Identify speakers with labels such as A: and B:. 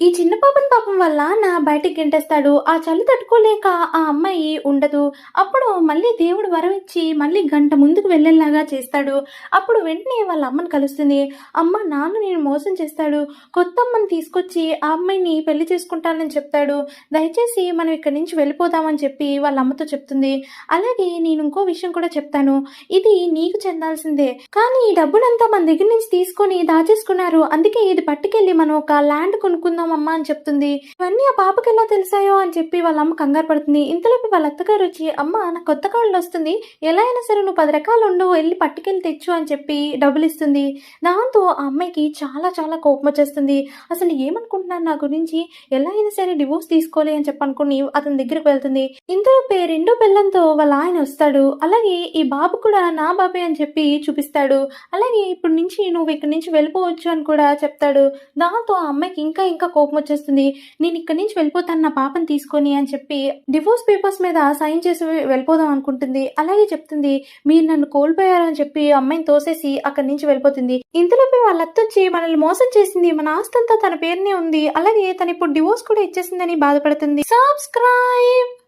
A: ఈ చిన్న పాపని పాపం వల్ల నా బయటికి గెంటేస్తాడు. ఆ చలి తట్టుకోలేక ఆ అమ్మాయి ఉండదు. అప్పుడు మళ్ళీ దేవుడు వరం ఇచ్చి మళ్ళీ గంట ముందుకు వెళ్ళేలాగా చేస్తాడు. అప్పుడు వెంటనే వాళ్ళ అమ్మని కలుస్తుంది. అమ్మ నాన్న నేను మోసం చేస్తాడు. కొత్త అమ్మని తీసుకొచ్చి ఆ అమ్మాయిని పెళ్లి చేసుకుంటానని చెప్తాడు. దయచేసి మనం ఇక్కడి నుంచి వెళ్ళిపోదామని చెప్పి వాళ్ళ అమ్మతో చెప్తుంది. అలాగే నేను ఇంకో విషయం కూడా చెప్తాను. ఇది నీకు చెందాల్సిందే. కానీ ఈ డబ్బునంతా మన దగ్గర నుంచి తీసుకొని దాచేసుకున్నారు. అందుకే ఇది పట్టుకెళ్ళి మనం ఒక ల్యాండ్ కొనుక్కుందాం అమ్మా అని చెప్తుంది. ఇవన్నీ ఆ పాపకి ఎలా తెలిసాయో అని చెప్పి వాళ్ళ అమ్మ కంగారు పడుతుంది. ఇంతలోపు వాళ్ళ అత్తగారు వచ్చి అమ్మ నాకు కొత్త కాళ్ళు వస్తుంది, ఎలా అయినా సరే నువ్వు 10 రకాలు ఉండు, వెళ్ళి పట్టుకెళ్ళి తెచ్చు అని చెప్పి డబ్బులు ఇస్తుంది. దాంతో ఆ అమ్మాయికి చాలా చాలా కోపం వచ్చేస్తుంది. అసలు ఏమనుకుంటున్నారు నా గురించి, ఎలా అయినా సరే డివోర్స్ తీసుకోవాలి అని చెప్పి అనుకుని అతని దగ్గరకు వెళ్తుంది. ఇంతలోపే రెండో పిల్లంతో వాళ్ళ ఆయన వస్తాడు. అలాగే ఈ బాబు కూడా నా బాబే అని చెప్పి చూపిస్తాడు. అలాగే ఇప్పుడు నుంచి నువ్వు ఇక్కడి నుంచి వెళ్ళిపోవచ్చు అని కూడా చెప్తాడు. దాంతో ఆ అమ్మాయికి ఇంకా ఇంకా కోపం వచ్చేస్తుంది. నేను ఇక్కడి నుంచి వెళ్ళిపోతాను నా పాపని తీసుకొని అని చెప్పి డివోర్స్ పేపర్స్ మీద సైన్ చేసి వెళ్ళిపోదాం అనుకుంటుంది. అలాగే చెప్తుంది మీరు నన్ను కోల్పోయారని చెప్పి అమ్మాయిని తోసేసి అక్కడి నుంచి వెళ్ళిపోతుంది. ఇంతలోపే వాళ్ళ అత్త వచ్చి మనల్ని మోసం చేసింది, మన ఆస్తంతా తన పేరునే ఉంది, అలాగే తను ఇప్పుడు డివోర్స్ కూడా ఇచ్చేసిందని బాధపడుతుంది. సబ్స్క్రైబ్.